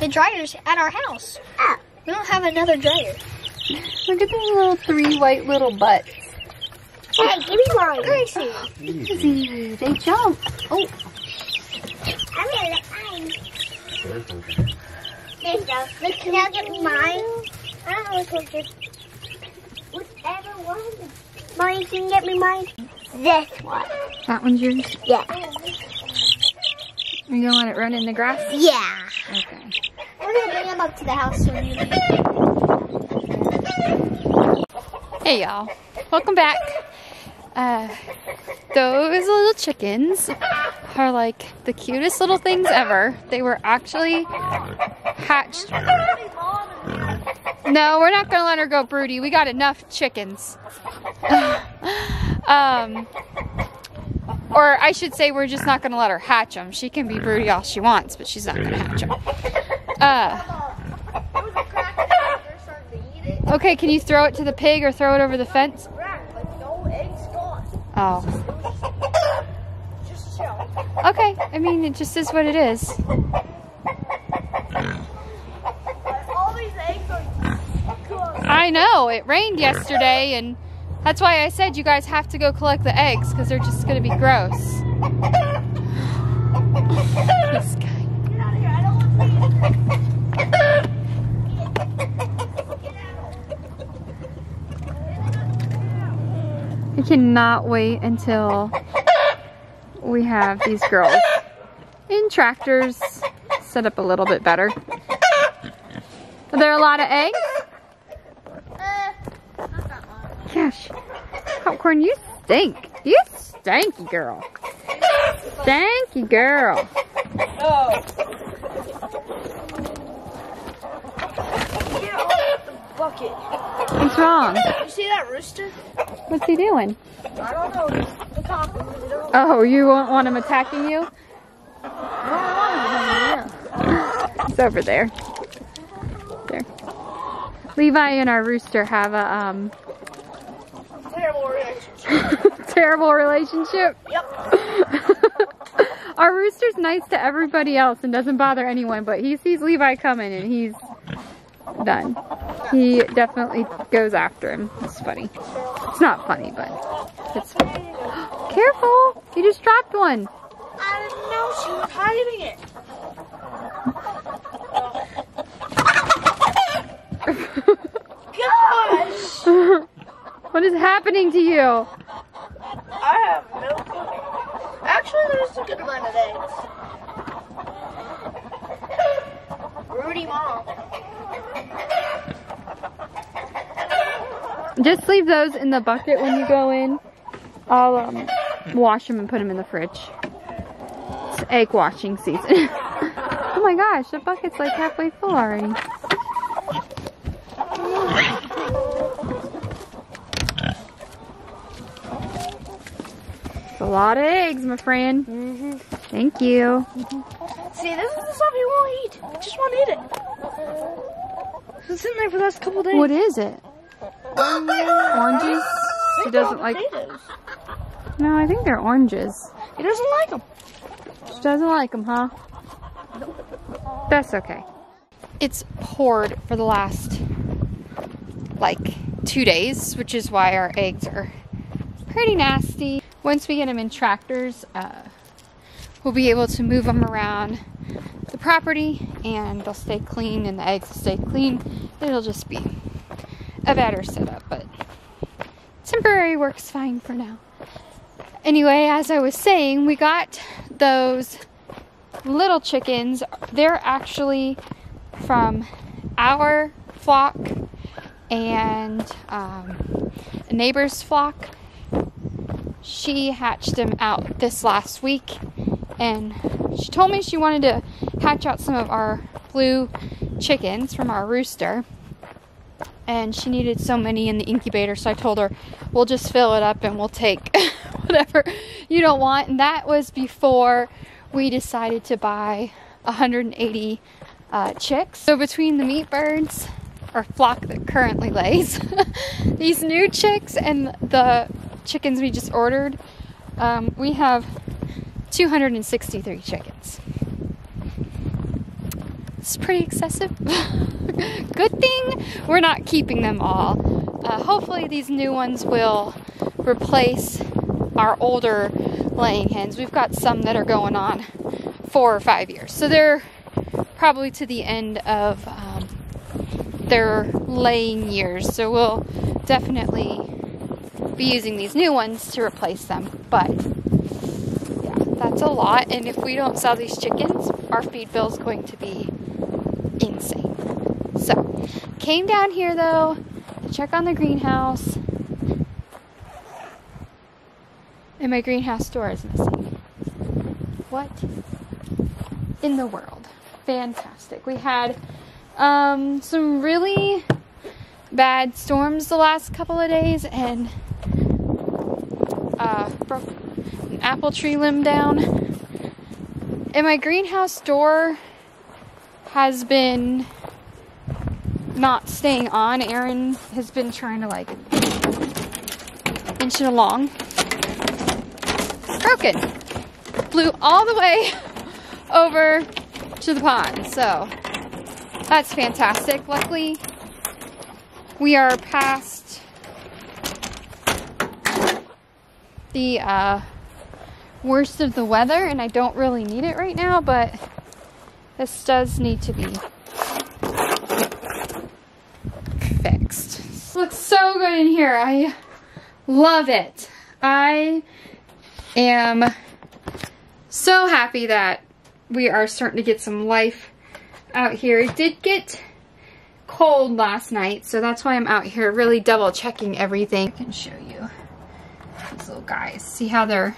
the dryer's at our house. We don't have another dryer. Look at these little 3 white little butts. Hey, give me mine. Gracie. Easy. They jump. Oh. I'm gonna let mine. There you go. Look, can I get mine? I don't know just whichever one. Mine, can you get me mine? This one. That one's yours? Yeah. Are you gonna let it run in the grass? Yeah. Okay. We're gonna bring them up to the house soon. Hey y'all. Welcome back. Those little chickens are like the cutest little things ever. They were actually hatched. No, we're not gonna let her go broody. We got enough chickens. Or I should say we're just not gonna let her hatch them. She can be broody all she wants, but she's not gonna hatch them. Okay, can you throw it to the pig or throw it over the fence? Oh. Okay, I mean, it just is what it is. I know, it rained yesterday, and that's why I said you guys have to go collect the eggs, because they're just going to be gross. This guy. I cannot wait until we have these girls in tractors set up a little bit better. Are there a lot of eggs? Gosh, Popcorn, you stink. You stanky girl. Stanky girl. No. Get off the bucket. What's wrong? You see that rooster? What's he doing? I don't know. The cop. Oh, you won't want him attacking you? It's over there. There. Levi and our rooster have a Terrible relationship. terrible relationship. Yep. Our rooster's nice to everybody else and doesn't bother anyone, but he sees Levi coming and he's done. He definitely goes after him. It's funny. It's not funny, but it's funny. Careful! You just dropped one. I didn't know she was hiding it. Gosh! What is happening to you? I have no clue. Actually, there's a good amount of eggs. Rudy mom. Just leave those in the bucket when you go in. I'll wash them and put them in the fridge. It's egg washing season. Oh my gosh, the bucket's like halfway full already. It's a lot of eggs, my friend. Thank you. See, this is the stuff you won't eat. You just won't eat it. It's in there for the last couple days. What is it? Oranges? He doesn't like. Potatoes. No, I think they're oranges. He doesn't like them. She doesn't like them, huh? That's okay. It's poured for the last, like, 2 days, which is why our eggs are pretty nasty. Once we get them in tractors, we'll be able to move them around the property and they'll stay clean and the eggs will stay clean. It'll just be a better setup, but temporary works fine for now. Anyway, as I was saying, we got those little chickens. They're actually from our flock and a neighbor's flock. She hatched them out this last week, and she told me she wanted to hatch out some of our blue chickens from our rooster, and she needed so many in the incubator, so I told her we'll just fill it up and we'll take whatever you don't want. And that was before we decided to buy 180 chicks. So between the meat birds, our flock that currently lays, these new chicks and the chickens we just ordered, we have 263 chickens. It's pretty excessive. Good thing we're not keeping them all. Hopefully these new ones will replace our older laying hens. We've got some that are going on 4 or 5 years. So they're probably to the end of their laying years. So we'll definitely be using these new ones to replace them. But yeah, that's a lot. And if we don't sell these chickens, our feed bill is going to be insane. So came down here though to check on the greenhouse. And my greenhouse door is missing. What in the world? Fantastic. We had some really bad storms the last couple of days and broke an apple tree limb down. And my greenhouse door has been not staying on. Aaron has been trying to like inch it along. Broken. Flew all the way over to the pond. So that's fantastic. Luckily, we are past the worst of the weather and I don't really need it right now, but this does need to be fixed. This looks so good in here. I love it. I am so happy that we are starting to get some life out here. It did get cold last night, so that's why I'm out here really double checking everything. I can show you these little guys. See how their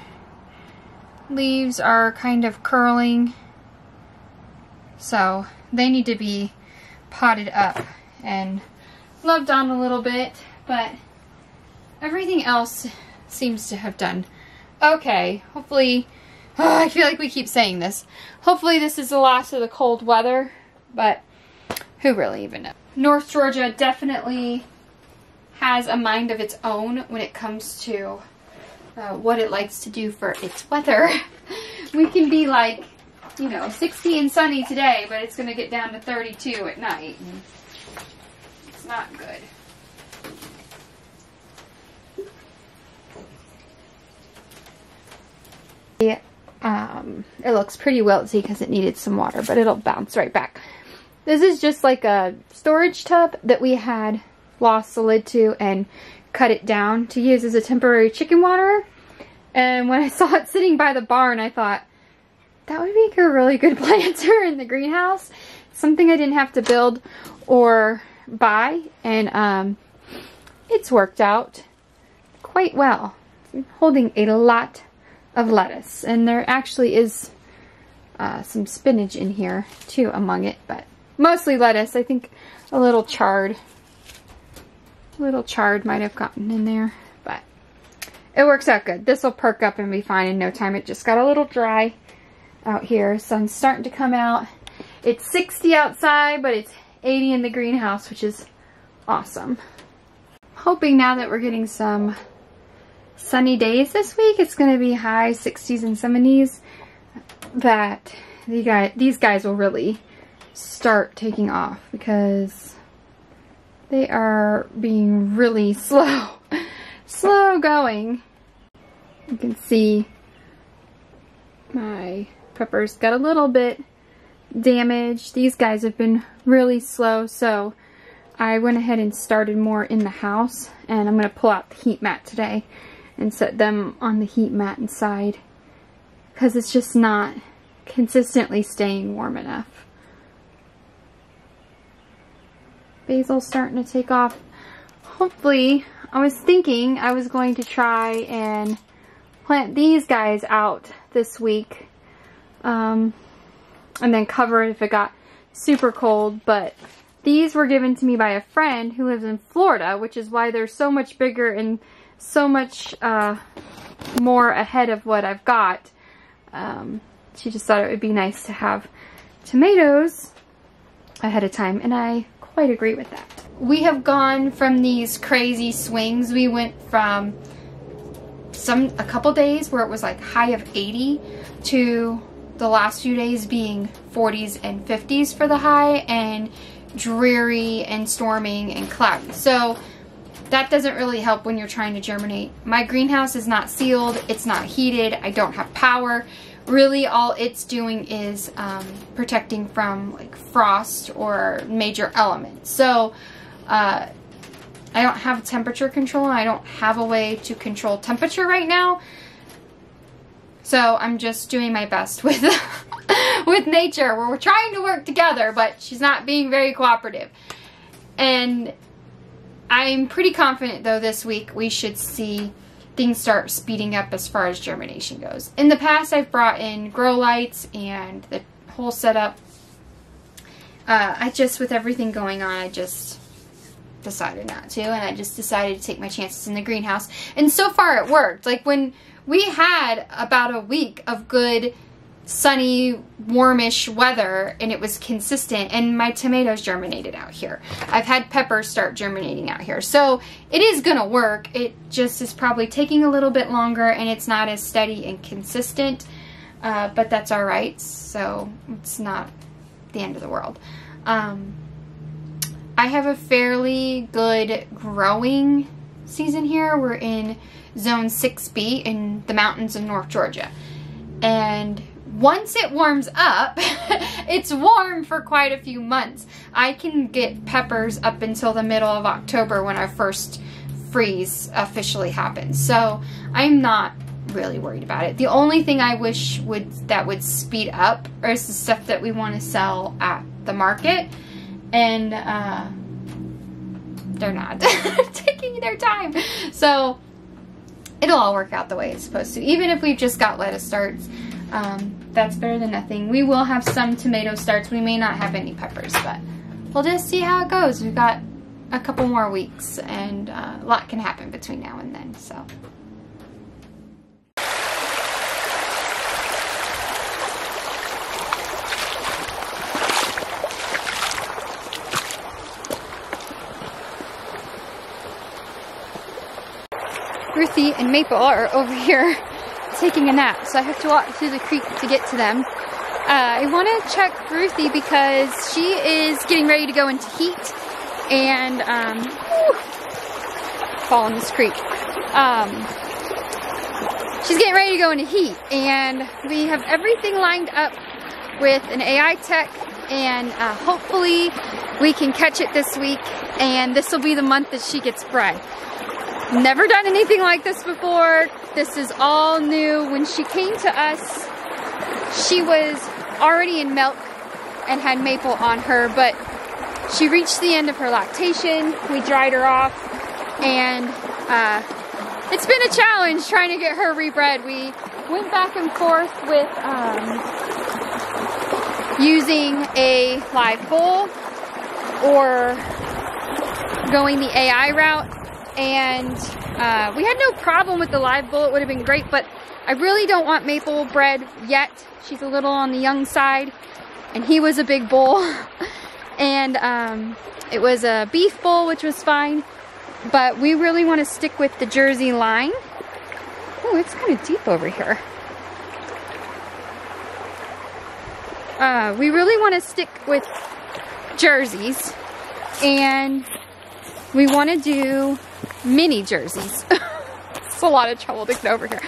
leaves are kind of curling? So they need to be potted up and loved on a little bit, but everything else seems to have done okay. Hopefully, I feel like we keep saying this. Hopefully this is the last of the cold weather, but who really even knows? North Georgia definitely has a mind of its own when it comes to what it likes to do for its weather. We can be like, you know, 60 and sunny today, but it's going to get down to 32 at night. And it's not good. It looks pretty wilty because it needed some water, but it'll bounce right back. This is just like a storage tub that we had lost the lid to and cut it down to use as a temporary chicken waterer. And when I saw it sitting by the barn, I thought, that would make a really good planter in the greenhouse. Something I didn't have to build or buy, and it's worked out quite well. I'm holding a lot of lettuce, and there actually is some spinach in here too among it, but mostly lettuce. I think a little chard might have gotten in there, but it works out good. This will perk up and be fine in no time. It just got a little dry out here. Sun's starting to come out. It's 60 outside, but it's 80 in the greenhouse, which is awesome. Hoping now that we're getting some sunny days this week, it's going to be high 60s and 70s, that these guys will really start taking off, because they are being really slow going. You can see my peppers got a little bit damaged. These guys have been really slow, so I went ahead and started more in the house, and I'm going to pull out the heat mat today and set them on the heat mat inside, because it's just not consistently staying warm enough. Basil's starting to take off. Hopefully, I was thinking I was going to try and plant these guys out this week, and then cover it if it got super cold, but these were given to me by a friend who lives in Florida, which is why they're so much bigger and so much more ahead of what I've got. She just thought it would be nice to have tomatoes ahead of time, and I quite agree with that. We have gone from these crazy swings. We went from a couple days where it was like high of 80 to the last few days being 40s and 50s for the high, and dreary and storming and cloudy. So that doesn't really help when you're trying to germinate. My greenhouse is not sealed, it's not heated, I don't have power. Really all it's doing is protecting from like frost or major elements. So I don't have temperature control, and I don't have a way to control temperature right now. So I'm just doing my best with with nature, where we're trying to work together, but she's not being very cooperative. And I'm pretty confident though this week we should see things start speeding up as far as germination goes. In the past I've brought in grow lights and the whole setup. With everything going on, I just decided not to, and I just decided to take my chances in the greenhouse. And so far it worked. Like when we had about a week of good sunny, warmish weather, and it was consistent, and my tomatoes germinated out here. I've had peppers start germinating out here. So it is gonna work. It just is probably taking a little bit longer, and it's not as steady and consistent, but that's all right. So it's not the end of the world. I have a fairly good growing season here. We're in zone 6B in the mountains of North Georgia. And once it warms up, it's warm for quite a few months. I can get peppers up until the middle of October when our first freeze officially happens. So I'm not really worried about it. The only thing I wish that would speed up is the stuff that we want to sell at the market. And they're not taking their time. So it'll all work out the way it's supposed to. Even if we've just got lettuce starts, that's better than nothing. We will have some tomato starts. We may not have any peppers, but we'll just see how it goes. We've got a couple more weeks, and a lot can happen between now and then, so. Ruthie and Maple are over here taking a nap, so I have to walk through the creek to get to them. I want to check Ruthie because she is getting ready to go into heat, and fall in this creek. She's getting ready to go into heat, and we have everything lined up with an AI tech, and hopefully we can catch it this week, and this will be the month that she gets bred. Never done anything like this before. This is all new. When she came to us, she was already in milk and had Maple on her, but she reached the end of her lactation. We dried her off, and it's been a challenge trying to get her rebred. We went back and forth with using a live bull or going the AI route. And we had no problem with the live bull. It would have been great, but I really don't want Maple bred yet. She's a little on the young side, and he was a big bull. And it was a beef bull, which was fine, but we really want to stick with the Jersey line. Oh, it's kind of deep over here. We really want to stick with Jerseys, and we want to do mini Jerseys. It's a lot of trouble to get over here.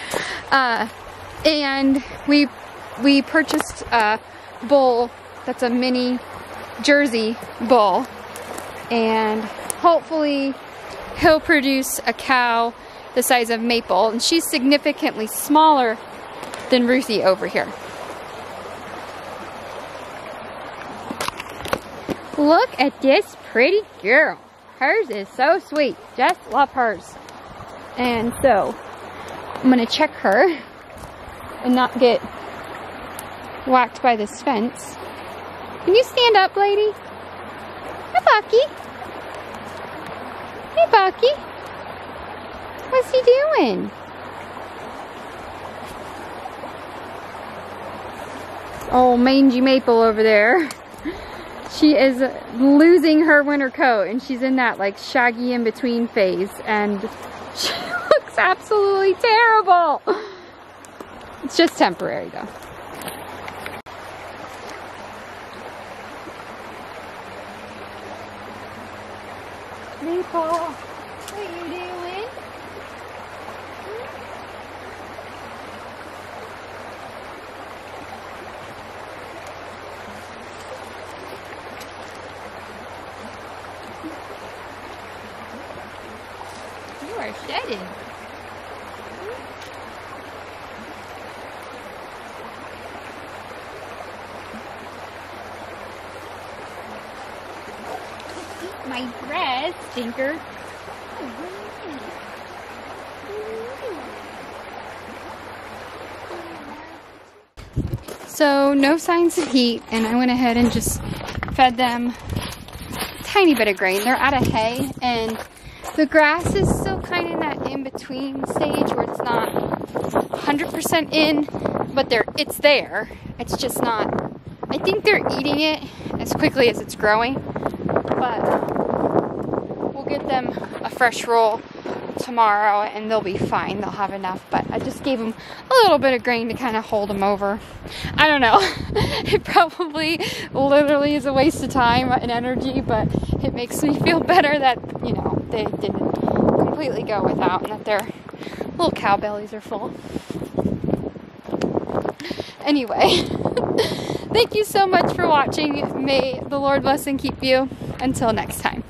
And we purchased a bull that's a mini Jersey bull, and hopefully he'll produce a cow the size of Maple, and she's significantly smaller than Ruthie over here. Look at this pretty girl. Hers is so sweet. Just love hers. And so I'm gonna check her and not get whacked by this fence. Can you stand up, lady? Hi, Bucky. Hey, Bucky. What's he doing? Oh, mangy Maple over there. She is losing her winter coat, and she's in that like shaggy in-between phase, and she looks absolutely terrible. It's just temporary though. Maple, what are you doing? You are shedding. My dress, stinker. So no signs of heat, and I went ahead and just fed them a tiny bit of grain. They're out of hay, and the grass is still kind of in that in-between stage where it's not 100% in, but it's there. It's just not. I think they're eating it as quickly as it's growing, but we'll get them a fresh roll tomorrow and they'll be fine. They'll have enough, but I just gave them a little bit of grain to kind of hold them over. I don't know. It probably literally is a waste of time and energy, but it makes me feel better that, you know, they didn't completely go without and that their little cow bellies are full. Anyway, thank you so much for watching. May the Lord bless and keep you. Until next time.